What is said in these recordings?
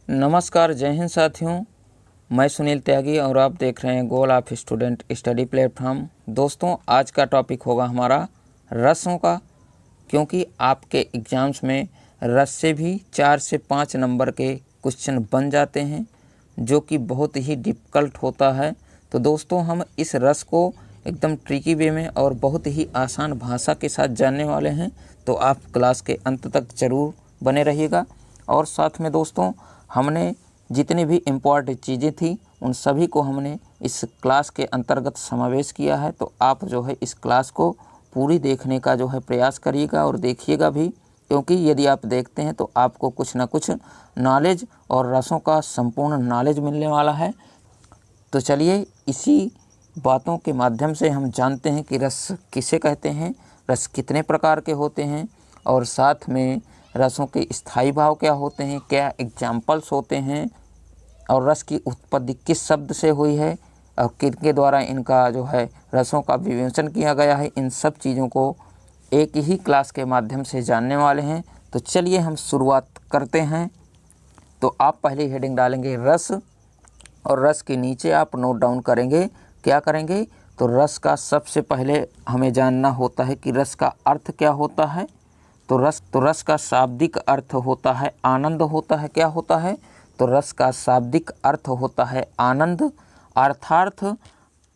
नमस्कार, जय हिंद साथियों। मैं सुनील त्यागी और आप देख रहे हैं goal of student study platform. दोस्तों, आज का टॉपिक होगा हमारा रसों का, क्योंकि आपके एग्ज़ाम्स में रस से भी 4 से 5 नंबर के क्वेश्चन बन जाते हैं, जो कि बहुत ही डिफ़िकल्ट होता है। तो दोस्तों, हम इस रस को एकदम ट्रिकी वे में और बहुत ही आसान भाषा के साथ जानने वाले हैं, तो आप क्लास के अंत तक ज़रूर बने रहिएगा। और साथ में दोस्तों, हमने जितनी भी इम्पॉर्टेंट चीज़ें थी उन सभी को हमने इस क्लास के अंतर्गत समावेश किया है। तो आप जो है इस क्लास को पूरी देखने का जो है प्रयास करिएगा और देखिएगा भी, क्योंकि यदि आप देखते हैं तो आपको कुछ ना कुछ नॉलेज और रसों का संपूर्ण नॉलेज मिलने वाला है। तो चलिए इसी बातों के माध्यम से हम जानते हैं कि रस किसे कहते हैं, रस कितने प्रकार के होते हैं, और साथ में रसों के स्थायी भाव क्या होते हैं, क्या एग्जाम्पल्स होते हैं, और रस की उत्पत्ति किस शब्द से हुई है और किनके द्वारा इनका जो है रसों का विवेचन किया गया है। इन सब चीज़ों को एक ही क्लास के माध्यम से जानने वाले हैं। तो चलिए हम शुरुआत करते हैं। तो आप पहले हेडिंग डालेंगे रस, और रस के नीचे आप नोट डाउन करेंगे, क्या करेंगे, तो रस का सबसे पहले हमें जानना होता है कि रस का अर्थ क्या होता है। तो रस का शाब्दिक अर्थ होता है आनंद होता है। क्या होता है? तो रस का शाब्दिक अर्थ होता है आनंद, अर्थात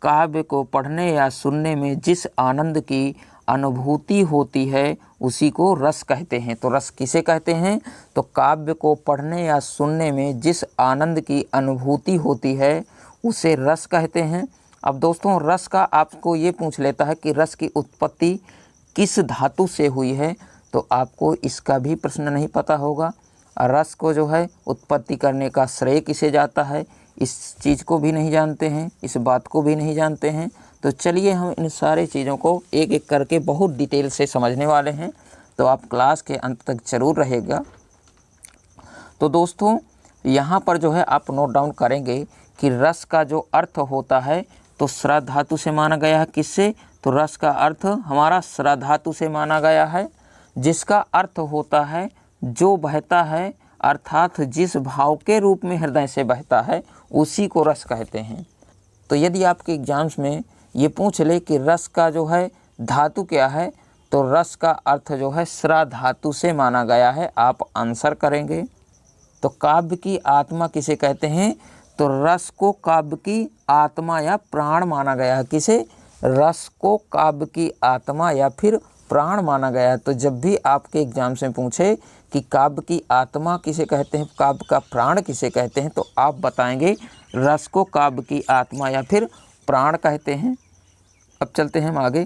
काव्य को पढ़ने या सुनने में जिस आनंद की अनुभूति होती है उसी को रस कहते हैं। तो रस किसे कहते हैं? तो काव्य को पढ़ने या सुनने में जिस आनंद की अनुभूति होती है उसे रस कहते हैं। अब दोस्तों, रस का आपको ये पूछ लेता है कि रस की उत्पत्ति किस धातु से हुई है, तो आपको इसका भी प्रश्न नहीं पता होगा। रस को जो है उत्पत्ति करने का श्रेय किसे जाता है, इस चीज़ को भी नहीं जानते हैं, इस बात को भी नहीं जानते हैं। तो चलिए हम इन सारे चीज़ों को एक एक करके बहुत डिटेल से समझने वाले हैं। तो आप क्लास के अंत तक जरूर रहेगा। तो दोस्तों, यहाँ पर जो है आप नोट डाउन करेंगे कि रस का जो अर्थ होता है तो स्रा धातु से माना गया है। किससे? तो रस का अर्थ हमारा स्रा धातु से माना गया है, जिसका अर्थ होता है जो बहता है, अर्थात जिस भाव के रूप में हृदय से बहता है उसी को रस कहते हैं। तो यदि आपके एग्जाम्स में ये पूछ ले कि रस का जो है धातु क्या है, तो रस का अर्थ जो है स्रा धातु से माना गया है। आप आंसर करेंगे। तो काव्य की आत्मा किसे कहते हैं? तो रस को काव्य की आत्मा या प्राण माना गया है। किसे? रस को काव्य की आत्मा या फिर प्राण माना गया है। तो जब भी आपके एग्जाम से पूछे कि काव्य की आत्मा किसे कहते हैं, काव्य का प्राण किसे कहते हैं, तो आप बताएंगे रस को काव्य की आत्मा या फिर प्राण कहते हैं। अब चलते हैं हम आगे।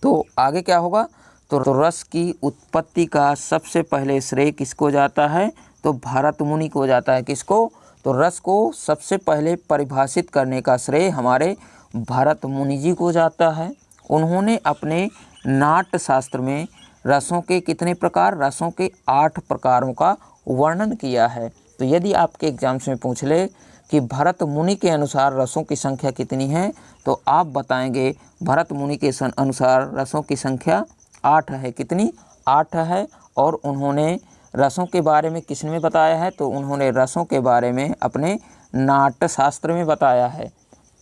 तो आगे क्या होगा? तो रस की उत्पत्ति का सबसे पहले श्रेय किसको जाता है? तो भरत मुनि को जाता है। किसको? तो रस को सबसे पहले परिभाषित करने का श्रेय हमारे भरत मुनि जी को जाता है। उन्होंने अपने नाट्य शास्त्र में रसों के कितने प्रकार? रसों के 8 प्रकारों का वर्णन किया है। तो यदि आपके एग्जाम्स में पूछ ले कि भरत मुनि के अनुसार रसों की संख्या कितनी है, तो आप बताएंगे भरत मुनि के अनुसार रसों की संख्या 8 है। कितनी? 8 है। और उन्होंने रसों के बारे में किसने बताया है? तो उन्होंने रसों के बारे में अपने नाट्य शास्त्र में बताया है।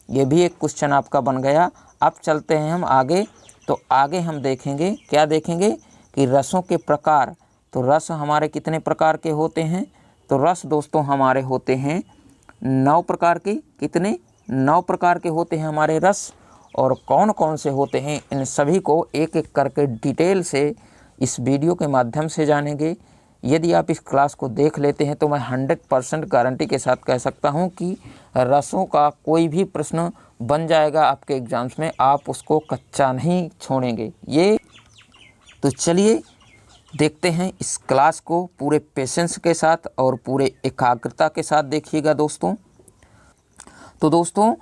ये भी एक क्वेश्चन आपका बन गया। अब चलते हैं हम आगे। तो आगे हम देखेंगे, क्या देखेंगे कि रसों के प्रकार। तो रस हमारे कितने प्रकार के होते हैं? तो रस दोस्तों हमारे होते हैं 9 प्रकार के। कितने? 9 प्रकार के होते हैं हमारे रस। और कौन कौन से होते हैं, इन सभी को एक एक करके डिटेल से इस वीडियो के माध्यम से जानेंगे। यदि आप इस क्लास को देख लेते हैं तो मैं 100% गारंटी के साथ कह सकता हूं कि रसों का कोई भी प्रश्न बन जाएगा आपके एग्जाम्स में, आप उसको कच्चा नहीं छोड़ेंगे। ये तो चलिए देखते हैं इस क्लास को पूरे पेशेंस के साथ और पूरे एकाग्रता के साथ देखिएगा दोस्तों। तो दोस्तों,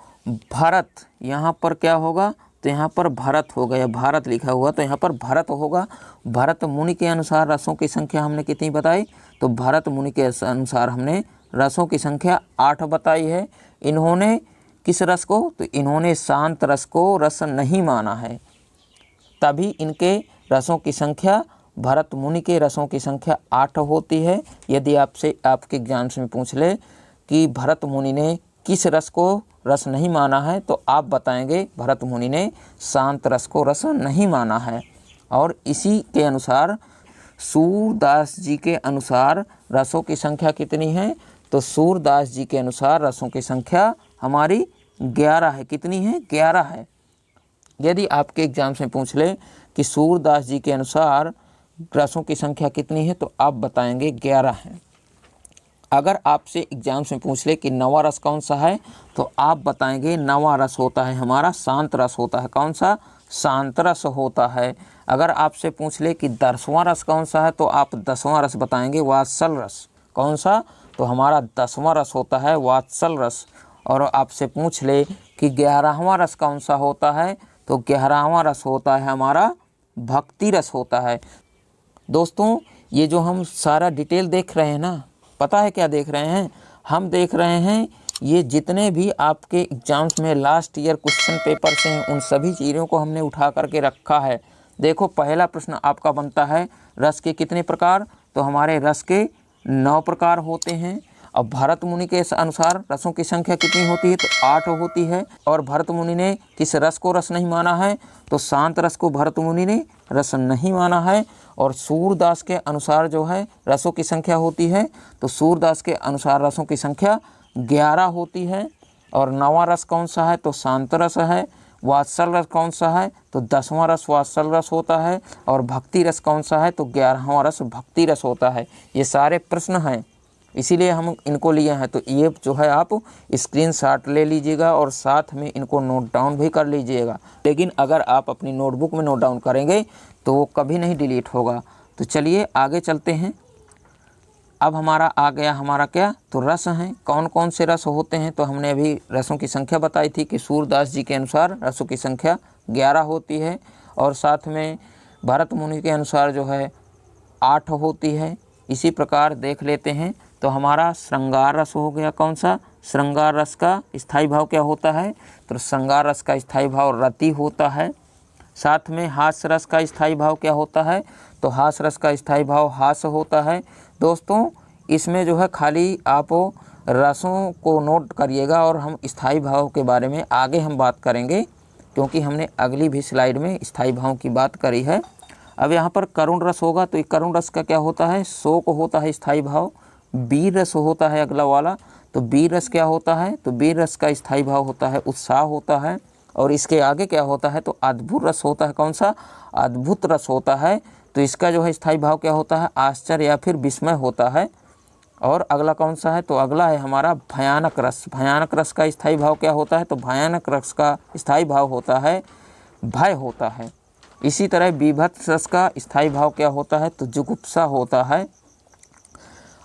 भरत यहाँ पर क्या होगा? तो यहाँ पर भरत हो गया, भारत लिखा हुआ, तो यहाँ पर भरत होगा। भरत मुनि के अनुसार रसों की संख्या हमने कितनी बताई? तो भरत मुनि के अनुसार हमने रसों की संख्या 8 बताई है। इन्होंने किस रस को? तो इन्होंने शांत रस को रस नहीं माना है, तभी इनके रसों की संख्या भरत मुनि के रसों की संख्या 8 होती है। यदि आपसे आपके एग्जाम्स में पूछ ले कि भरत मुनि ने किस रस को रस नहीं माना है, तो आप बताएंगे भरत मुनि ने शांत रस को रस नहीं माना है। और इसी के अनुसार सूरदास जी के अनुसार रसों की संख्या कितनी है, तो सूरदास जी के अनुसार रसों की संख्या हमारी 11 है। कितनी है? 11 है। यदि आपके एग्जाम्स में पूछ ले कि सूरदास जी के अनुसार रसों की संख्या कितनी है, तो आप बताएंगे 11 है। अगर आपसे एग्जाम्स में पूछ ले कि नवा रस कौन सा है, तो आप बताएंगे नवा रस होता है हमारा शांत रस होता है। कौन सा? शांत रस होता है। अगर आपसे पूछ ले कि 10वां रस कौन सा है, तो आप 10वां रस बताएंगे वात्सल रस। कौन सा? तो हमारा 10वां रस होता है वात्सल रस। और आपसे पूछ ले कि 11वां रस कौन सा होता है, तो 11वां रस होता है हमारा भक्ति रस होता है। दोस्तों, ये जो हम सारा डिटेल देख रहे हैं ना, पता है क्या देख रहे हैं? हम देख रहे हैं ये जितने भी आपके एग्जाम्स में लास्ट ईयर क्वेश्चन पेपर से हैं, उन सभी चीज़ों को हमने उठा करके रखा है। देखो, पहला प्रश्न आपका बनता है रस के कितने प्रकार, तो हमारे रस के 9 प्रकार होते हैं। अब भरत मुनि के अनुसार रसों की संख्या कितनी होती है, तो 8 होती है। और भरत मुनि ने किस रस को रस नहीं माना है, तो शांत रस को भरत मुनि ने रस नहीं माना है। और सूरदास के अनुसार जो है रसों की संख्या होती है, तो सूरदास के अनुसार रसों की संख्या 11 होती है। और नवा रस कौन सा है, तो शांत रस है। वात्सल रस कौन सा है, तो 10वां रस वात्सल रस होता है। और भक्ति रस कौन सा है, तो 11वां रस भक्ति रस होता है। ये सारे प्रश्न हैं, इसीलिए हम इनको लिए हैं। तो ये जो है आप स्क्रीनशॉट ले लीजिएगा और साथ में इनको नोट डाउन भी कर लीजिएगा। लेकिन अगर आप अपनी नोटबुक में नोट डाउन करेंगे तो वो कभी नहीं डिलीट होगा। तो चलिए आगे चलते हैं। अब हमारा आ गया हमारा क्या, तो रस हैं। कौन कौन से रस होते हैं, तो हमने अभी रसों की संख्या बताई थी कि सूरदास जी के अनुसार रसों की संख्या 11 होती है। और साथ में भरत मुनि के अनुसार जो है 8 होती है। इसी प्रकार देख लेते हैं, तो हमारा श्रृंगार रस हो गया। कौन सा? श्रृंगार रस का स्थायी भाव क्या होता है, तो श्रृंगार रस का स्थायी भाव रति होता है। साथ में हास्य रस का स्थायी भाव क्या होता है, तो हास्य रस का स्थायी भाव हास्य होता है। दोस्तों, इसमें जो है खाली आप रसों को नोट करिएगा और हम स्थायी भाव के बारे में आगे हम बात करेंगे, क्योंकि हमने अगली भी स्लाइड में स्थायी भाव की बात करी है। अब यहाँ पर करुण रस होगा, तो करुण रस का क्या होता है, शोक होता है स्थायी भाव। वीर रस होता है अगला वाला, तो वीर रस क्या होता है, तो वीर रस का स्थायी भाव होता है उत्साह होता है। और इसके आगे क्या होता है, तो अद्भुत रस होता है। कौन सा? अद्भुत रस होता है। तो इसका जो है स्थायी भाव क्या होता है, आश्चर्य या फिर विस्मय होता है। और अगला कौन सा है, तो अगला है हमारा भयानक रस। भयानक रस का स्थायी भाव क्या होता है, तो भयानक रस का स्थायी भाव होता है भय होता है। इसी तरह बीभत्स रस का स्थायी भाव क्या होता है, तो जुगुप्सा होता है।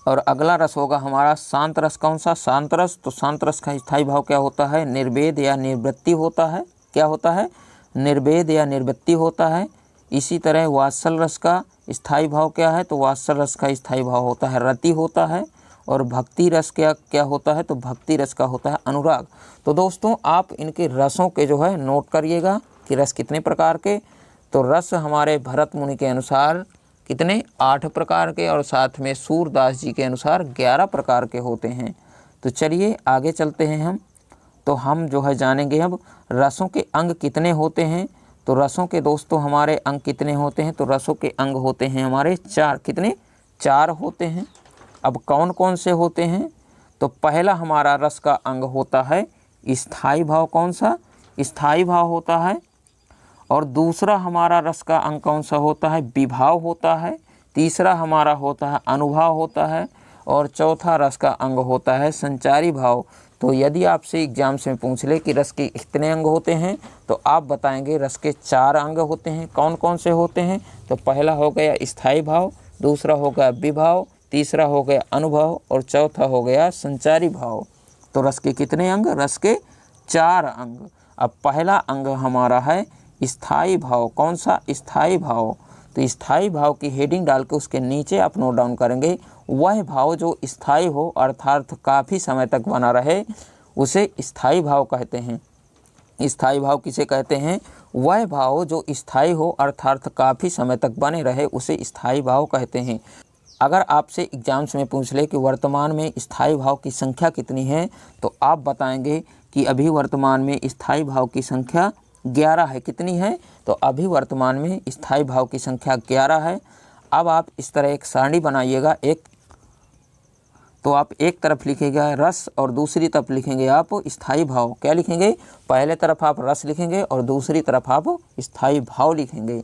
और अगला रस होगा हमारा शांत रस। कौन सा? शांत रस। तो शांत रस का स्थायी भाव क्या होता है, निर्वेद या निर्वृत्ति होता है। क्या होता है? निर्वेद या निर्वृत्ति होता है। इसी तरह वात्सल रस का स्थायी भाव क्या है, तो वात्सल रस का स्थायी भाव होता है रति होता है। और भक्ति रस क्या होता है, तो भक्ति रस का होता है अनुराग। तो दोस्तों, आप इनके रसों के जो है नोट करिएगा कि रस कितने प्रकार के। तो रस हमारे भरत मुनि के अनुसार कितने? 8 प्रकार के। और साथ में सूरदास जी के अनुसार 11 प्रकार के होते हैं। तो चलिए आगे चलते हैं हम। तो हम जो है जानेंगे अब रसों के अंग कितने होते हैं। तो रसों के दोस्तों हमारे अंग कितने होते हैं, तो रसों के अंग होते हैं हमारे 4। कितने? 4 होते हैं। अब कौन कौन से होते हैं, तो पहला हमारा रस का अंग होता है स्थायी भाव। कौन सा? स्थायी भाव होता है। और दूसरा हमारा रस का अंग कौन सा होता है, विभाव होता है। तीसरा हमारा होता है अनुभाव होता है। और चौथा रस का अंग होता है संचारी भाव। तो यदि आपसे एग्जाम में पूछ ले कि रस के कितने अंग होते हैं, तो आप बताएंगे रस के 4 अंग होते हैं। कौन कौन से होते हैं, तो पहला हो गया स्थायी भाव, दूसरा हो गया विभाव, तीसरा हो गया अनुभव और चौथा हो गया संचारी भाव। तो रस के कितने अंग? रस के 4 अंग। अब पहला अंग हमारा है स्थायी भाव। कौन सा? स्थायी भाव। तो स्थायी भाव की हेडिंग डाल के उसके नीचे आप नोट डाउन करेंगे, वह भाव जो स्थायी हो अर्थात काफ़ी समय तक बना रहे, उसे स्थायी भाव कहते हैं। स्थायी भाव किसे कहते हैं? वह भाव जो स्थायी हो अर्थात काफ़ी समय तक बने रहे उसे स्थायी भाव कहते हैं। अगर आपसे एग्जाम्स में पूछ ले कि वर्तमान में स्थायी भाव की संख्या कितनी है, तो आप बताएंगे कि अभी वर्तमान में स्थायी भाव की संख्या 11 है। कितनी है? तो अभी वर्तमान में स्थायी भाव की संख्या 11 है। अब आप इस तरह एक सारणी बनाइएगा। तो आप एक तरफ लिखेगा रस और दूसरी तरफ लिखेंगे आप स्थायी भाव। क्या लिखेंगे? पहले तरफ आप रस लिखेंगे और दूसरी तरफ आप स्थायी भाव लिखेंगे।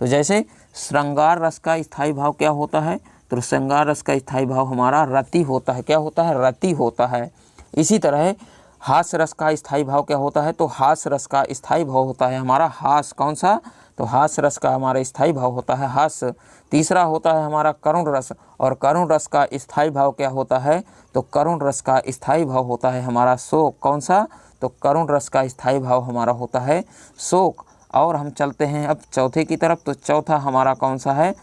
तो जैसे श्रृंगार रस का स्थायी भाव क्या होता है? तो श्रृंगार रस का स्थायी भाव हमारा रति होता है। क्या होता है? रति होता है। इसी तरह हास्य रस का स्थायी भाव क्या होता है? तो हास्य रस का स्थायी भाव होता है हमारा हास्य। कौन सा? तो हास्य रस का हमारा स्थायी भाव होता है हास्य। तीसरा होता है हमारा करुण रस, और करुण रस का स्थायी भाव क्या होता है? तो करुण रस का स्थायी भाव होता है हमारा शोक। कौन सा? तो करुण रस का स्थायी भाव हमारा होता है शोक। और हम चलते हैं अब चौथे की तरफ। तो चौथा हमारा कौन सा है?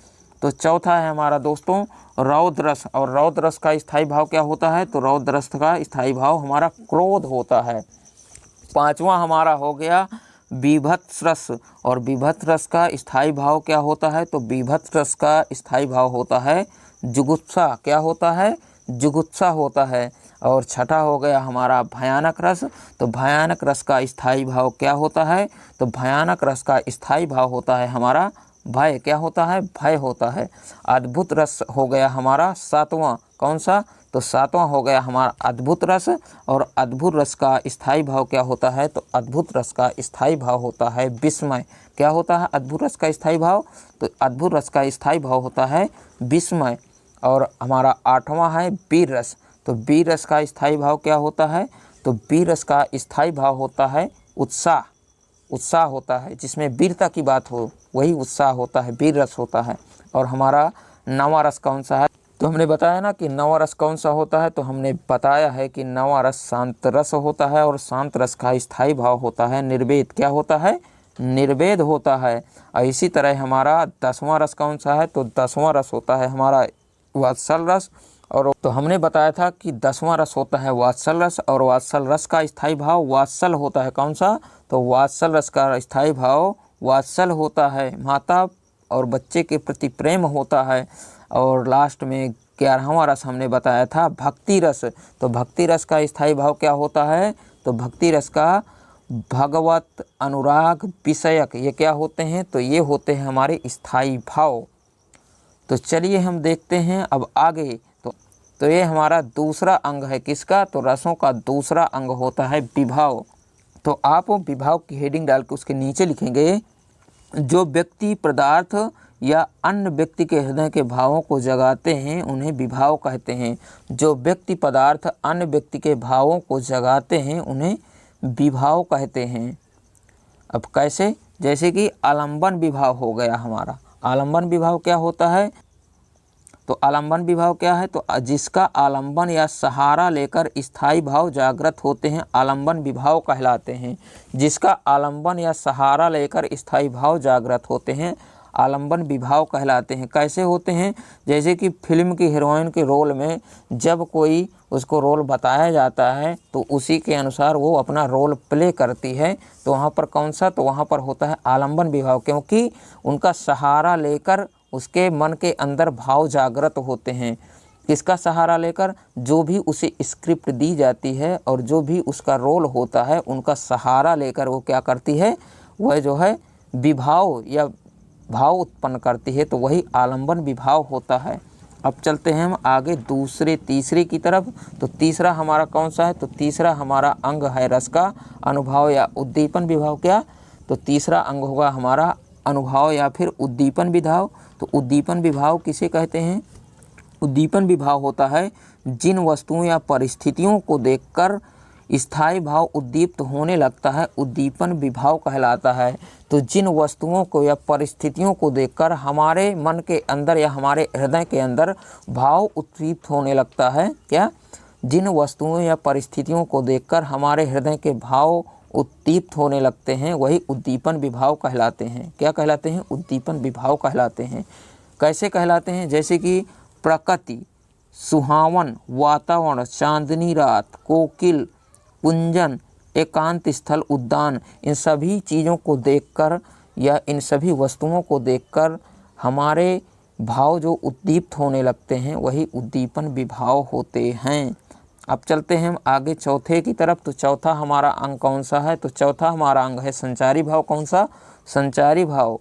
तो चौथा है हमारा दोस्तों रौद्र रस, और रौद्र रस का स्थायी भाव क्या होता है? तो रौद्र रस का स्थायी भाव हमारा क्रोध होता है। पांचवा हमारा हो गया बीभत्स रस, और बीभत्स रस का स्थायी भाव क्या होता है? तो बीभत्स रस का स्थायी भाव होता है जुगुप्सा। क्या होता है? जुगुप्सा होता है। और छठा हो गया हमारा भयानक रस। तो भयानक रस का स्थायी भाव क्या होता है? तो भयानक रस का स्थायी भाव होता है हमारा भय। क्या होता है? भय होता है। अद्भुत रस हो गया हमारा सातवां। कौन सा? तो सातवां हो गया हमारा अद्भुत रस, और अद्भुत रस का स्थायी भाव क्या होता है? तो अद्भुत रस का स्थायी भाव होता है विस्मय। क्या होता है अद्भुत रस का स्थायी भाव? तो अद्भुत रस का स्थायी भाव होता है विस्मय। और हमारा आठवां है वीर रस। तो वीर रस का स्थायी भाव क्या होता है? तो वीर रस का स्थायी भाव होता है उत्साह। उत्साह होता है, जिसमें वीरता की बात हो वही उत्साह होता है, वीर रस होता है। और हमारा नवा रस कौन सा है? तो हमने बताया ना कि नवा रस कौन सा होता है। तो हमने बताया है कि नवा रस शांत रस होता है, और शांत रस का स्थायी भाव होता है निर्वेद। क्या होता है? निर्वेद होता है। और इसी तरह हमारा 10वां रस कौन सा है? तो 10वां रस होता है हमारा वात्सल रस। और तो हमने बताया था कि 10वां रस होता है वात्सल रस, और वात्सल रस का स्थायी भाव वात्सल होता है। कौन सा? तो वात्सल रस का स्थायी भाव वात्सल होता है, माता और बच्चे के प्रति प्रेम होता है। और लास्ट में 11वां रस हमने बताया था भक्ति रस। तो भक्ति रस का स्थायी भाव क्या होता है? तो भक्ति रस का भगवत अनुराग विषयक, ये क्या होते हैं? तो ये होते हैं हमारे स्थायी भाव। तो चलिए हम देखते हैं अब आगे। तो ये हमारा दूसरा अंग है किसका? तो रसों का दूसरा अंग होता है विभाव। तो आप विभाव की हेडिंग डाल के उसके नीचे लिखेंगे जो व्यक्ति पदार्थ या अन्य व्यक्ति के हृदय के भावों को जगाते हैं उन्हें विभाव कहते हैं। जो व्यक्ति पदार्थ अन्य व्यक्ति के भावों को जगाते हैं उन्हें विभाव कहते हैं। अब कैसे? जैसे कि आलंबन विभाव हो गया हमारा। आलंबन विभाव क्या होता है? तो आलंबन विभाव क्या है? तो जिसका आलंबन या सहारा लेकर स्थायी भाव जागृत होते हैं आलंबन विभाव कहलाते हैं। जिसका आलंबन या सहारा लेकर स्थायी भाव जागृत होते हैं आलंबन विभाव कहलाते हैं। कैसे होते हैं? जैसे कि फिल्म की हीरोइन के रोल में जब कोई उसको रोल बताया जाता है तो उसी के अनुसार वो अपना रोल प्ले करती है। तो वहाँ पर कौन सा? तो वहाँ पर होता है आलंबन विभाव, क्योंकि उनका सहारा लेकर उसके मन के अंदर भाव जागृत होते हैं। किसका सहारा लेकर? जो भी उसे स्क्रिप्ट दी जाती है और जो भी उसका रोल होता है उनका सहारा लेकर वो क्या करती है? वह जो है विभाव या भाव उत्पन्न करती है। तो वही आलंबन विभाव होता है। अब चलते हैं हम आगे तीसरे की तरफ। तो तीसरा हमारा कौन सा है? तो तीसरा हमारा अंग है रस का अनुभाव या उद्दीपन विभाव। क्या? तो तीसरा अंग होगा हमारा अनुभाव या फिर उद्दीपन विभाव। तो उद्दीपन विभाव किसे कहते हैं? उद्दीपन विभाव होता है जिन वस्तुओं या परिस्थितियों को देखकर स्थायी भाव उद्दीप्त होने लगता है उद्दीपन विभाव कहलाता है। तो जिन वस्तुओं को या परिस्थितियों को देखकर हमारे मन के अंदर या हमारे हृदय के अंदर भाव उद्दीप्त होने लगता है, क्या? जिन वस्तुओं या परिस्थितियों को देखकर हमारे हृदय के भाव उद्दीप्त होने लगते हैं वही उद्दीपन विभाव कहलाते हैं। क्या कहलाते हैं? उद्दीपन विभाव कहलाते हैं। कैसे कहलाते हैं? जैसे कि प्रकृति, सुहावन वातावरण, चांदनी रात, कोकिल, कुंजन, एकांत स्थल, उद्यान, इन सभी चीज़ों को देखकर या इन सभी वस्तुओं को देखकर हमारे भाव जो उद्दीप्त होने लगते हैं वही उद्दीपन विभाव होते हैं। अब चलते हैं हम आगे चौथे की तरफ। तो चौथा हमारा अंग कौन सा है? तो चौथा हमारा अंग है संचारी भाव। कौन सा? संचारी भाव।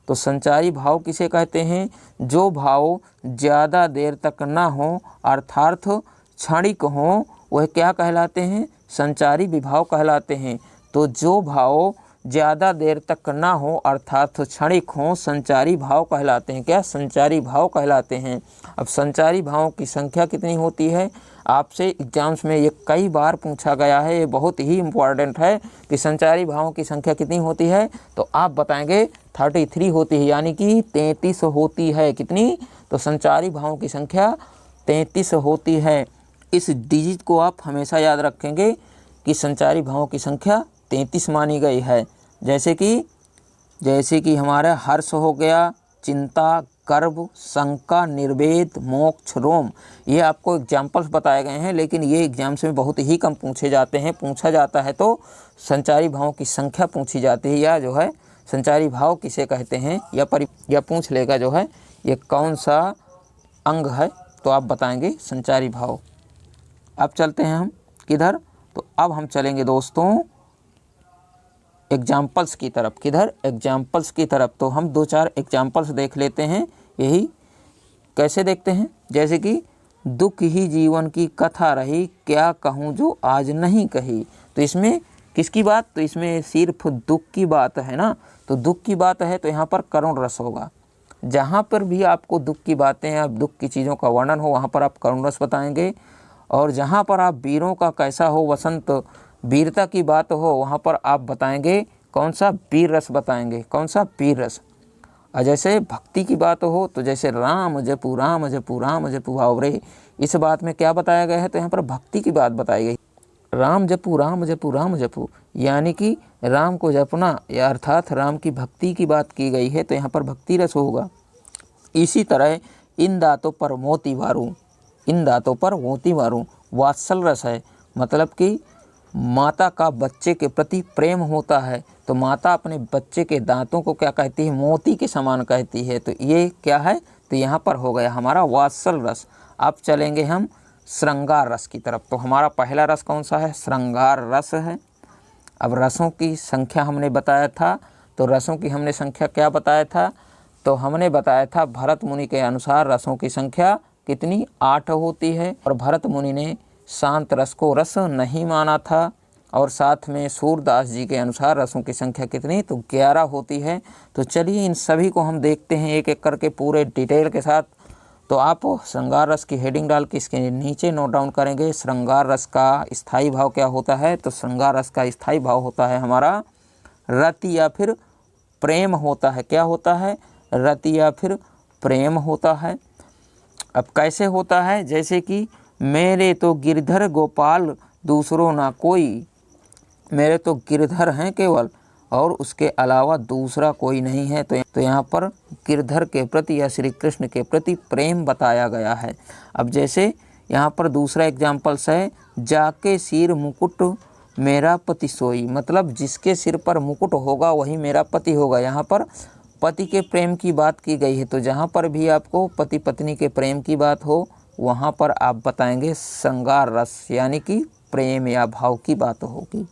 तो संचारी भाव किसे कहते हैं? जो भाव ज़्यादा देर तक ना हो अर्थात क्षणिक हो वह क्या कहलाते हैं? संचारी विभाव कहलाते हैं। तो जो भाव ज़्यादा देर तक ना हो अर्थात क्षणिक हो संचारी भाव कहलाते हैं। क्या? संचारी भाव कहलाते हैं। अब संचारी भावों की संख्या कितनी होती है? आपसे एग्जाम्स में ये कई बार पूछा गया है, ये बहुत ही इम्पॉर्टेंट है कि संचारी भावों की संख्या कितनी होती है। तो आप बताएंगे 33 होती है, यानी कि 33 होती है। कितनी? तो संचारी भावों की संख्या 33 होती है। इस डिजिट को आप हमेशा याद रखेंगे कि संचारी भावों की संख्या 33 मानी गई है। जैसे कि हमारा हर्ष हो गया, चिंता, गर्व, शंका, निर्वेद, मोक्ष, रोम, ये आपको एग्जाम्पल्स बताए गए हैं, लेकिन ये एग्जाम्स में बहुत ही कम पूछे जाते हैं। पूछा जाता है तो संचारी भावों की संख्या पूछी जाती है, या जो है संचारी भाव किसे कहते हैं, या पूछ लेगा जो है ये कौन सा अंग है, तो आप बताएंगे संचारी भाव। अब चलते हैं हम किधर? तो अब हम चलेंगे दोस्तों एग्जाम्पल्स की तरफ। किधर? एग्जाम्पल्स की तरफ। तो हम 2-4 एग्जाम्पल्स देख लेते हैं। यही कैसे देखते हैं? जैसे कि दुख ही जीवन की कथा रही, क्या कहूँ जो आज नहीं कही। तो इसमें किसकी बात? तो इसमें सिर्फ दुख की बात है ना। तो दुख की बात है तो यहाँ पर करुण रस होगा। जहाँ पर भी आपको दुख की बातें या दुख की चीज़ों का वर्णन हो वहाँ पर आप करुण रस बताएंगे, और जहाँ पर आप वीरों का कैसा हो, वसंत वीरता की बात हो, वहाँ पर आप बताएंगे कौन सा? वीर रस बताएंगे। कौन सा? वीर रस। और जैसे भक्ति की बात हो तो जैसे राम जपू राम जपू राम जपू भावरे, इस बात में क्या बताया गया है? तो यहाँ पर भक्ति की बात बताई गई। राम जपू राम जपू राम जपू, यानी कि राम को जपना या अर्थात राम की भक्ति की बात की गई है, तो यहाँ पर भक्ति रस होगा। इसी तरह इन दांतों पर मोती मारूं, इन दांतों पर मोती मारूं, वात्सल रस है। मतलब कि माता का बच्चे के प्रति प्रेम होता है, तो माता अपने बच्चे के दांतों को क्या कहती है? मोती के समान कहती है। तो ये क्या है? तो यहाँ पर हो गया हमारा वात्सल रस। अब चलेंगे हम श्रृंगार रस की तरफ। तो हमारा पहला रस कौन सा है? श्रृंगार रस है। अब रसों की संख्या हमने बताया था, तो रसों की हमने संख्या क्या बताया था? तो हमने बताया था भरत मुनि के अनुसार रसों की संख्या कितनी? 8 होती है। और भरत मुनि ने शांत रस को रस नहीं माना था। और साथ में सूरदास जी के अनुसार रसों की संख्या कितनी? तो 11 होती है। तो चलिए इन सभी को हम देखते हैं एक एक करके पूरे डिटेल के साथ। तो आप श्रृंगार रस की हेडिंग डाल के इसके नीचे नोट डाउन करेंगे श्रृंगार रस का स्थायी भाव क्या होता है। तो श्रृंगार रस का स्थायी भाव होता है हमारा रति या फिर प्रेम होता है। क्या होता है? रति या फिर प्रेम होता है। अब कैसे होता है? जैसे कि मेरे तो गिरधर गोपाल दूसरों ना कोई, मेरे तो गिरधर हैं केवल और उसके अलावा दूसरा कोई नहीं है। तो यहाँ पर गिरधर के प्रति या श्री कृष्ण के प्रति प्रेम बताया गया है। अब जैसे यहाँ पर दूसरा एग्जाम्पल्स है, जाके सिर मुकुट मेरा पति सोई, मतलब जिसके सिर पर मुकुट होगा वही मेरा पति होगा। यहाँ पर पति के प्रेम की बात की गई है। तो जहाँ पर भी आपको पति पत्नी के प्रेम की बात हो वहाँ पर आप बताएंगे श्रृंगार रस, यानी कि प्रेम या भाव की बात होगी।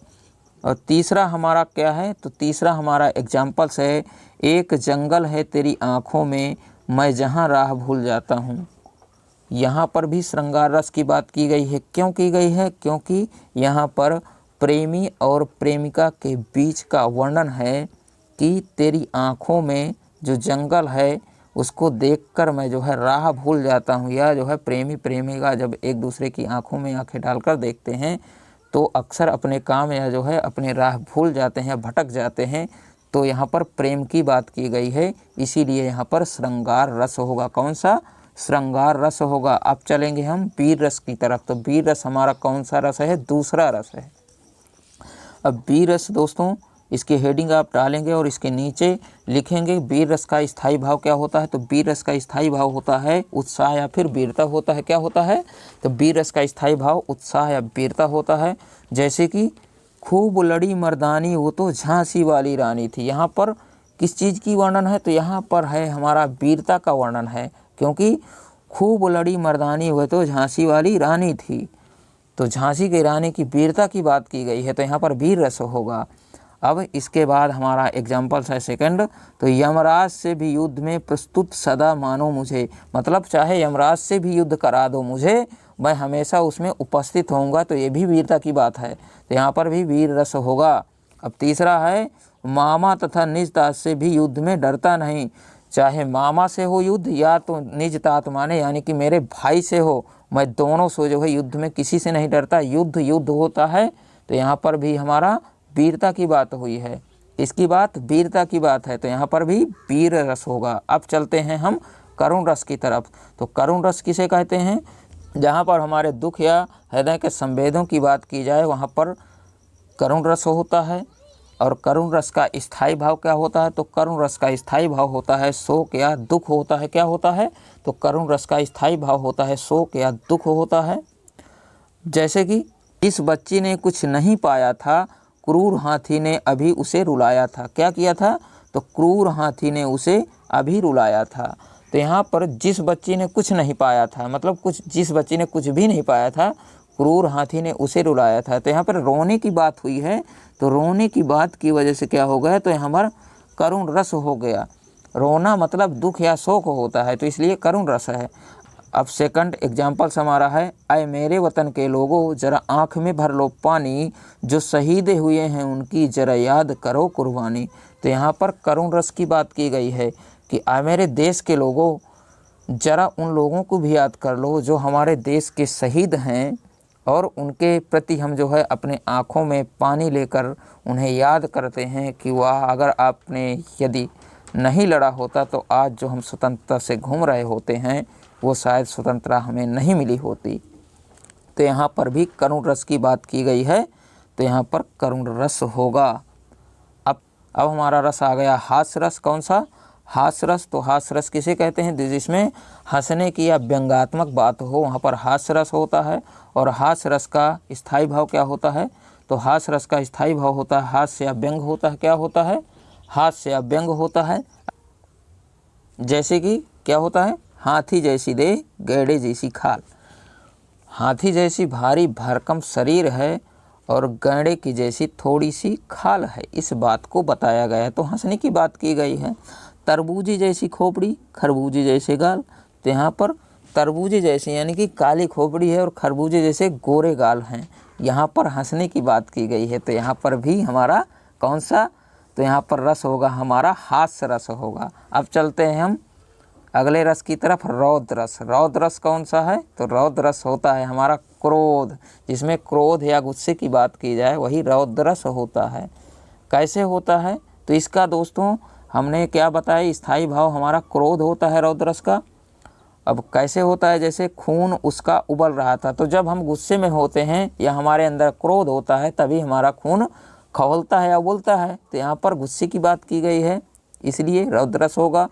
और तीसरा हमारा क्या है? तो तीसरा हमारा एग्जाम्पल्स है, एक जंगल है तेरी आँखों में, मैं जहाँ राह भूल जाता हूँ। यहाँ पर भी श्रृंगार रस की बात की गई है। क्यों की गई है? क्योंकि यहाँ पर प्रेमी और प्रेमिका के बीच का वर्णन है कि तेरी आँखों में जो जंगल है उसको देखकर मैं जो है राह भूल जाता हूँ। या जो है प्रेमी प्रेमिका जब एक दूसरे की आँखों में आँखें डालकर देखते हैं तो अक्सर अपने काम या जो है अपने राह भूल जाते हैं, भटक जाते हैं। तो यहाँ पर प्रेम की बात की गई है, इसीलिए यहाँ पर श्रृंगार रस होगा। कौन सा? श्रृंगार रस होगा। अब चलेंगे हम वीर रस की तरफ। तो वीर रस हमारा कौन सा रस है? दूसरा रस है। अब वीर रस दोस्तों इसकी हेडिंग आप डालेंगे और इसके नीचे लिखेंगे वीर रस का स्थायी भाव क्या होता है। तो वीर रस का स्थायी भाव होता है उत्साह या फिर वीरता होता है। क्या होता है? तो वीर रस का स्थायी भाव उत्साह या वीरता होता है। जैसे कि खूब लड़ी मर्दानी वो तो झांसी वाली रानी थी। यहाँ पर किस चीज़ की वर्णन है, तो यहाँ पर है हमारा वीरता का वर्णन है, क्योंकि खूब लड़ी मर्दानी वो तो झांसी वाली रानी थी, तो झांसी की रानी की वीरता की बात की गई है, तो यहाँ पर वीर रस होगा। अब इसके बाद हमारा एग्जाम्पल्स है सेकंड, तो यमराज से भी युद्ध में प्रस्तुत सदा मानो मुझे, मतलब चाहे यमराज से भी युद्ध करा दो मुझे, मैं हमेशा उसमें उपस्थित होऊंगा, तो ये भी वीरता की बात है, तो यहाँ पर भी वीर रस होगा। अब तीसरा है मामा तथा निज तात से भी युद्ध में डरता नहीं, चाहे मामा से हो युद्ध या तो निज तात माने यानी कि मेरे भाई से हो, मैं दोनों से जो है युद्ध में किसी से नहीं डरता, युद्ध युद्ध होता है, तो यहाँ पर भी हमारा वीरता की बात हुई है। इसकी बात वीरता की बात है, तो यहाँ पर भी वीर रस होगा। अब चलते हैं हम करुण रस की तरफ। तो करुण रस किसे कहते हैं, जहाँ पर हमारे दुख या हृदय के संवेदों की बात की जाए वहाँ पर करुण रस होता है। और करुण रस का स्थायी भाव क्या होता है, तो करुण रस का स्थायी भाव होता है शोक या दुख होता है। क्या होता है, तो करुण रस का स्थायी भाव होता है शोक या दुख होता है। जैसे कि इस बच्ची ने कुछ नहीं पाया था, क्रूर हाथी ने अभी उसे रुलाया था। क्या किया था, तो क्रूर हाथी ने उसे अभी रुलाया था। तो यहाँ पर जिस बच्ची ने कुछ नहीं पाया था, मतलब जिस बच्ची ने कुछ भी नहीं पाया था, क्रूर हाथी ने उसे रुलाया था, तो यहाँ पर रोने की बात हुई है, तो रोने की बात की वजह से क्या हो गया, तो यहाँ पर करुण रस हो गया। रोना मतलब दुख या शोक होता है, तो इसलिए करुण रस है। अब सेकंड एग्जाम्पल्स हमारा है, आए मेरे वतन के लोगों जरा आँख में भर लो पानी, जो शहीद हुए हैं उनकी जरा याद करो कुर्बानी। तो यहाँ पर करुण रस की बात की गई है कि आए मेरे देश के लोगों जरा उन लोगों को भी याद कर लो जो हमारे देश के शहीद हैं, और उनके प्रति हम जो है अपने आँखों में पानी लेकर उन्हें याद करते हैं कि वाह, अगर आपने यदि नहीं लड़ा होता तो आज जो हम स्वतंत्रता से घूम रहे होते हैं वो शायद स्वतंत्रता हमें नहीं मिली होती। तो यहाँ पर भी करुण रस की बात की गई है, तो यहाँ पर करुण रस होगा। अब हमारा रस आ गया हास्य रस। कौन सा, हास्य रस। तो हास्य रस किसे कहते हैं, जिसमें हंसने की या व्यंग्यात्मक बात हो, वहाँ पर हास्य रस होता है। और हास्य रस का स्थायी भाव क्या होता है, तो हास्य रस का स्थायी भाव होता है हास्य या व्यंग होता है। क्या होता है, हास्य या व्यंग होता है। जैसे कि क्या होता है, हाथी जैसी देह गैड़े जैसी खाल, हाथी जैसी भारी भरकम शरीर है और गैंडे की जैसी थोड़ी सी खाल है, इस बात को बताया गया है, तो हंसने की बात की गई है। तरबूजी जैसी खोपड़ी खरबूजे जैसे गाल, तो यहाँ पर तरबूजे जैसे यानी कि काली खोपड़ी है और खरबूजे जैसे गोरे गाल हैं, यहाँ पर हंसने की बात की गई है, तो यहाँ पर भी हमारा कौन सा, तो यहाँ पर रस होगा हमारा हास्य रस होगा। अब चलते हैं हम अगले रस की तरफ, रौद्र रस। रौद्र रस कौन सा है, तो रौद्र रस होता है हमारा क्रोध, जिसमें क्रोध या गुस्से की बात की जाए वही रौद्र रस होता है। कैसे होता है, तो इसका दोस्तों हमने क्या बताया, स्थायी भाव हमारा क्रोध होता है रौद्र रस का। अब कैसे होता है, जैसे खून उसका उबल रहा था, तो जब हम गुस्से में होते हैं या हमारे अंदर क्रोध होता है तभी हमारा खून खौलता है या उबलता है, तो यहाँ पर गुस्से की बात की गई है, इसलिए रौद्र रस होगा।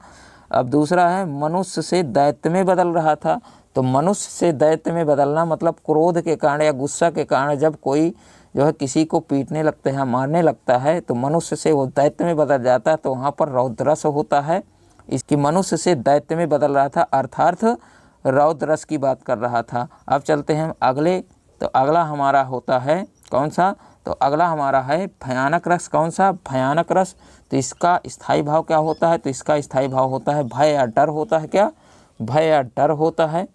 अब दूसरा है मनुष्य से दैत्य में बदल रहा था, तो मनुष्य से दैत्य में बदलना मतलब क्रोध के कारण या गुस्सा के कारण जब कोई जो है किसी को पीटने लगता है, मारने लगता है, तो मनुष्य से वो दैत्य में बदल जाता है, तो वहाँ पर रौद्र रस होता है। इसकी मनुष्य से दैत्य में बदल रहा था अर्थात रौद्र रस की बात कर रहा था। अब चलते हैं अगले, तो अगला हमारा होता है कौन सा, तो अगला हमारा है भयानक रस। कौन सा, भयानक रस। तो इसका स्थायी भाव क्या होता है, तो इसका स्थायी भाव होता है भय या डर होता है। क्या, भय या डर होता है।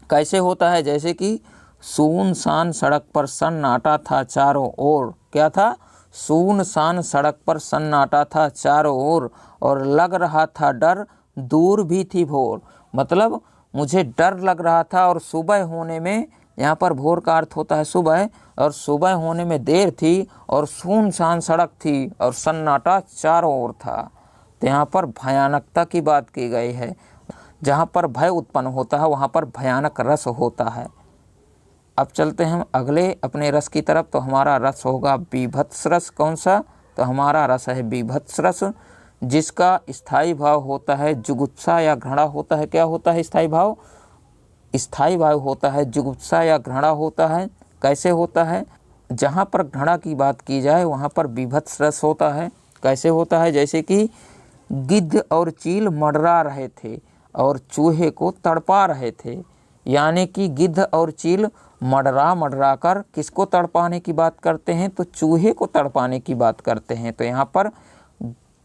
कैसे होता है, जैसे कि सुनसान सड़क पर सन्नाटा था चारों ओर, क्या था, सुनसान सड़क पर सन्नाटा था चारों ओर और लग रहा था डर दूर भी थी भोर, मतलब मुझे डर लग रहा था और सुबह होने में, यहाँ पर भोर का अर्थ होता है सुबह, और सुबह होने में देर थी और सुनसान सड़क थी और सन्नाटा चारों ओर था, तो यहाँ पर भयानकता की बात की गई है। जहाँ पर भय उत्पन्न होता है वहाँ पर भयानक रस होता है। अब चलते हैं हम अगले अपने रस की तरफ, तो हमारा रस होगा बीभत्स रस। कौन सा, तो हमारा रस है बीभत्स रस, जिसका स्थायी भाव होता है जुगुप्सा या घृणा होता है। क्या होता है स्थायी भाव, स्थायी भाव होता है जुगुप्सा या घृणा होता है। कैसे होता है, जहाँ पर घृणा की बात की जाए वहाँ पर बीभत्स रस होता है। कैसे होता है? जैसे कि गिद्ध और चील मंडरा रहे थे और चूहे को तड़पा रहे थे। यानी कि गिद्ध और चील मंडरा कर किसको तड़पाने की बात करते हैं? तो चूहे को तड़पाने की बात करते हैं। तो यहाँ पर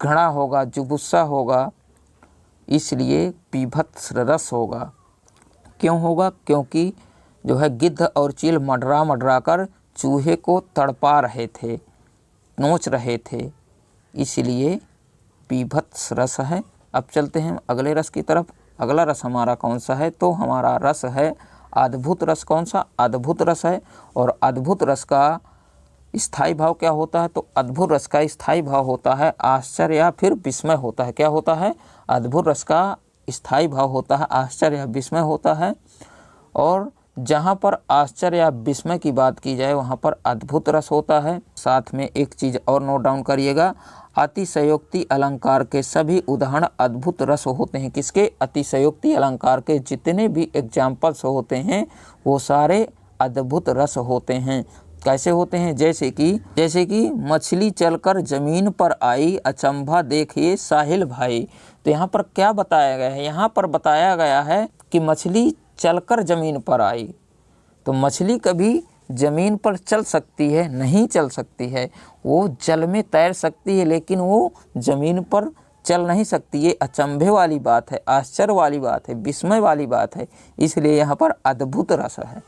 घृणा होगा, जुगुस्सा होगा, इसलिए बीभत्स रस होगा। क्यों होगा? क्योंकि जो है गिद्ध और चील मंडरा कर चूहे को तड़पा रहे थे, नोच रहे थे, इसलिए बीभत्स रस है। अब चलते हैं अगले रस की तरफ। अगला रस हमारा कौन सा है? तो हमारा रस है अद्भुत रस। कौन सा? अद्भुत रस है। और अद्भुत रस का स्थायी भाव क्या होता है? तो अद्भुत रस का स्थायी भाव होता है आश्चर्य या फिर विस्मय होता है। क्या होता है? अद्भुत रस का स्थायी भाव होता है आश्चर्य या विस्मय होता है। और जहाँ पर आश्चर्य या विस्मय की बात की जाए वहाँ पर अद्भुत रस होता है। साथ में एक चीज़ और नोट डाउन करिएगा, अतिशयोक्ति अलंकार के सभी उदाहरण अद्भुत रस होते हैं। किसके? अतिशयोक्ति अलंकार के जितने भी एग्जाम्पल्स होते हैं वो सारे अद्भुत रस होते हैं। कैसे होते हैं? जैसे कि मछली चलकर जमीन पर आई, अचंभा देखिए साहिल भाई। तो यहाँ पर क्या बताया गया है? यहाँ पर बताया गया है कि मछली चलकर ज़मीन पर आई। तो मछली कभी ज़मीन पर चल सकती है? नहीं चल सकती है। वो जल में तैर सकती है लेकिन वो ज़मीन पर चल नहीं सकती। ये अचंभे वाली बात है, आश्चर्य वाली बात है, विस्मय वाली बात है, इसलिए यहाँ पर अद्भुत रस है।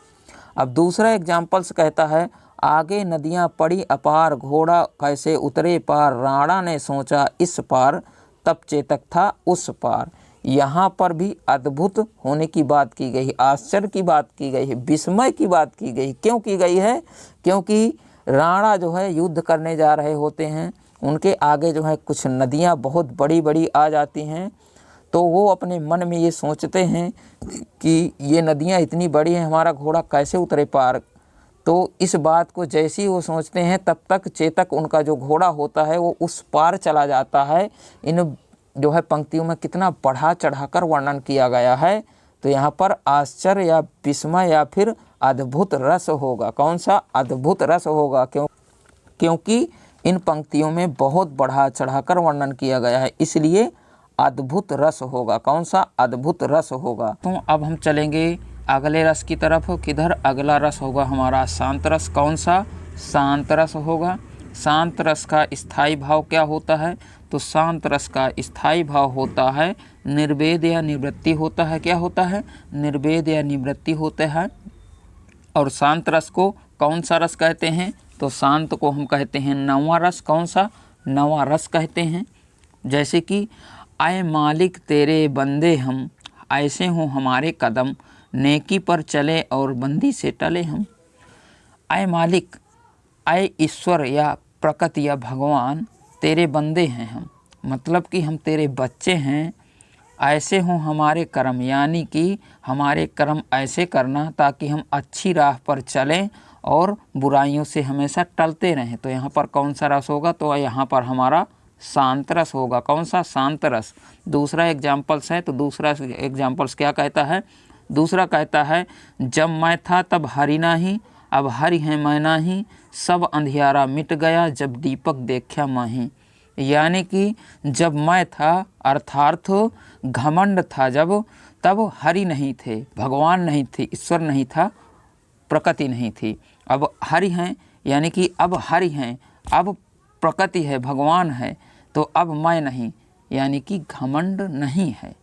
अब दूसरा एग्जाम्पल्स कहता है, आगे नदियाँ पड़ी अपार, घोड़ा कैसे उतरे पार, राणा ने सोचा इस पार, तब चेतक था उस पार। यहाँ पर भी अद्भुत होने की बात की गई, आश्चर्य की बात की गई है, विस्मय की बात की गई। क्यों की गई है? क्योंकि राणा जो है युद्ध करने जा रहे होते हैं, उनके आगे जो है कुछ नदियाँ बहुत बड़ी बड़ी आ जाती हैं। तो वो अपने मन में ये सोचते हैं कि ये नदियाँ इतनी बड़ी हैं, हमारा घोड़ा कैसे उतरे पार। तो इस बात को जैसे ही वो सोचते हैं तब तक चेतक उनका जो घोड़ा होता है वो उस पार चला जाता है। इन जो है पंक्तियों में कितना बढ़ा चढ़ाकर वर्णन किया गया है। तो यहाँ पर आश्चर्य या विस्मय या फिर अद्भुत रस होगा। कौन सा? अद्भुत रस होगा। क्योंकि इन पंक्तियों में बहुत बढ़ा चढ़ाकर वर्णन किया गया है, इसलिए अद्भुत रस होगा। कौन सा? अद्भुत रस होगा। तो अब हम चलेंगे अगले रस की तरफ। किधर? अगला रस होगा हमारा शांत रस। कौन सा? शांत रस होगा। शांत रस का स्थायी भाव क्या होता है? तो शांत रस का स्थायी भाव होता है निर्वेद या निवृत्ति होता है। क्या होता है? निर्वेद या निवृत्ति होता है। और शांत रस को कौन सा रस कहते हैं? तो शांत को हम कहते हैं नवा रस। कौन सा? नवा रस कहते हैं। जैसे कि आए मालिक तेरे बंदे हम, ऐसे हों हमारे कदम, नेकी पर चले और बंदी से टले हम। आए मालिक, आए ईश्वर या प्रकृति या भगवान, तेरे बंदे हैं हम, मतलब कि हम तेरे बच्चे हैं। ऐसे हों हमारे कर्म, यानी कि हमारे कर्म ऐसे करना ताकि हम अच्छी राह पर चलें और बुराइयों से हमेशा टलते रहें। तो यहाँ पर कौन सा रस होगा? तो यहाँ पर हमारा शांत रस होगा। कौन सा? शांत रस। दूसरा एग्जाम्पल्स है, तो दूसरा एग्जाम्पल्स क्या कहता है? दूसरा कहता है, जब मैं था तब हरि नाही, अब हरि है मैं नाही, सब अंधियारा मिट गया जब दीपक देखा माही। यानी कि जब मैं था अर्थात घमंड था जब, तब हरि नहीं थे, भगवान नहीं थे, ईश्वर नहीं था, प्रकृति नहीं थी। अब हरि हैं, यानी कि अब हरि हैं, अब प्रकृति है, भगवान है, तो अब मैं नहीं, यानी कि घमंड नहीं है।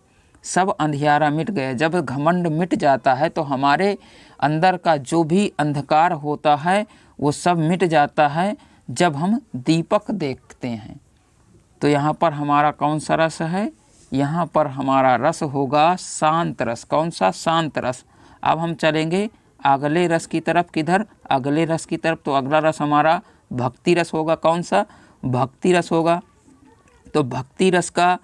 सब अंधियारा मिट गया। जब घमंड मिट जाता है तो हमारे अंदर का जो भी अंधकार होता है वो सब मिट जाता है जब हम दीपक देखते हैं। तो यहाँ पर हमारा कौन सा रस है? यहाँ पर हमारा रस होगा शांत रस। कौन सा? शांत रस। अब हम चलेंगे अगले रस की तरफ। किधर? अगले रस की तरफ। तो अगला रस हमारा भक्ति रस होगा। कौन सा? भक्ति रस होगा। तो भक्ति रस का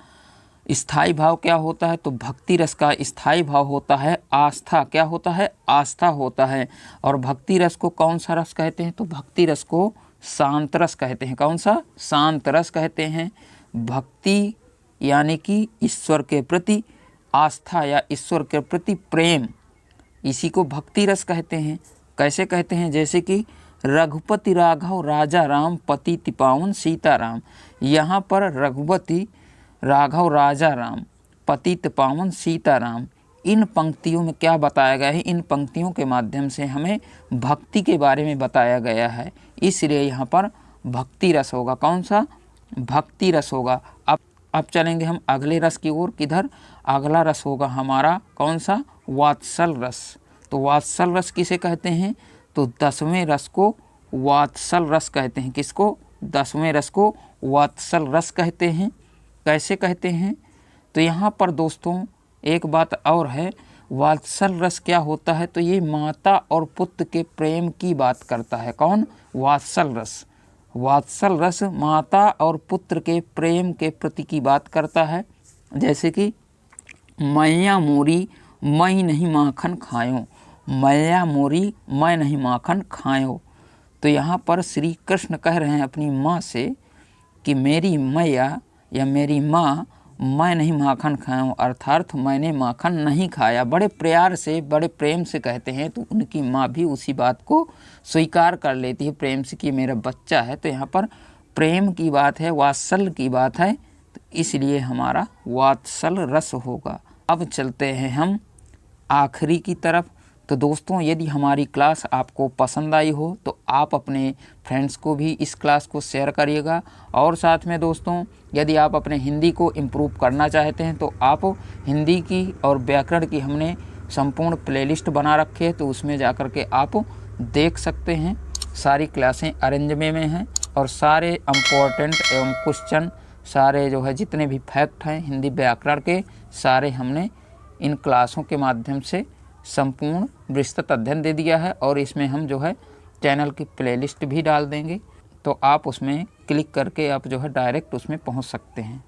स्थायी भाव क्या होता है? तो भक्ति रस का स्थायी भाव होता है आस्था। क्या होता है? आस्था होता है। और भक्ति रस को कौन सा रस कहते हैं? तो भक्ति रस को शांत रस कहते हैं। कौन सा? शांत रस कहते हैं। भक्ति यानी कि ईश्वर के प्रति आस्था या ईश्वर के प्रति प्रेम, इसी को भक्ति रस कहते हैं। कैसे कहते हैं? जैसे कि रघुपति राघव राजा राम पतित पावन सीताराम। यहाँ पर रघुपति राघव राजा राम पतित पावन सीताराम, इन पंक्तियों में क्या बताया गया है? इन पंक्तियों के माध्यम से हमें भक्ति के बारे में बताया गया है, इसलिए यहाँ पर भक्ति रस होगा। कौन सा? भक्ति रस होगा। अब चलेंगे हम अगले रस की ओर। किधर? अगला रस होगा हमारा कौन सा? वात्सल रस। तो वात्सल रस किसे कहते हैं? तो 10वें रस को वात्सल रस कहते हैं। किसको? 10वें रस को वात्सल रस कहते हैं। कैसे कहते हैं? तो यहाँ पर दोस्तों एक बात और है, वात्सल रस क्या होता है? तो ये माता और पुत्र के प्रेम की बात करता है। कौन? वात्सल रस। वात्सल रस माता और पुत्र के प्रेम के प्रति की बात करता है। जैसे कि मैया मोरी मैं नहीं माखन खायो, मैया मोरी मैं नहीं माखन खायो। तो यहाँ पर श्री कृष्ण कह रहे हैं अपनी माँ से कि मेरी मैया या मेरी माँ मैं नहीं माखन खाया हूँ, अर्थात मैंने माखन नहीं खाया। बड़े प्यार से, बड़े प्रेम से कहते हैं, तो उनकी माँ भी उसी बात को स्वीकार कर लेती है प्रेम से कि मेरा बच्चा है। तो यहाँ पर प्रेम की बात है, वात्सल की बात है, तो इसलिए हमारा वात्सल रस होगा। अब चलते हैं हम आखिरी की तरफ। तो दोस्तों यदि हमारी क्लास आपको पसंद आई हो तो आप अपने फ्रेंड्स को भी इस क्लास को शेयर करिएगा। और साथ में दोस्तों यदि आप अपने हिंदी को इम्प्रूव करना चाहते हैं तो आप हिंदी की और व्याकरण की हमने संपूर्ण प्लेलिस्ट बना रखी है, तो उसमें जाकर के आप देख सकते हैं। सारी क्लासें अरेंज में हैं और सारे इम्पोर्टेंट एवं क्वेश्चन, सारे जो है जितने भी फैक्ट हैं हिंदी व्याकरण के, सारे हमने इन क्लासों के माध्यम से संपूर्ण विस्तृत अध्ययन दे दिया है। और इसमें हम जो है चैनल की प्लेलिस्ट भी डाल देंगे, तो आप उसमें क्लिक करके आप जो है डायरेक्ट उसमें पहुंच सकते हैं।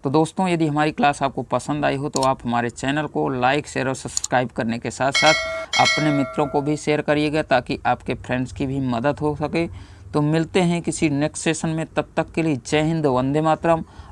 तो दोस्तों यदि हमारी क्लास आपको पसंद आई हो तो आप हमारे चैनल को लाइक, शेयर और सब्सक्राइब करने के साथ साथ अपने मित्रों को भी शेयर करिएगा, ताकि आपके फ्रेंड्स की भी मदद हो सके। तो मिलते हैं किसी नेक्स्ट सेशन में, तब तक के लिए जय हिंद, वंदे मातरम।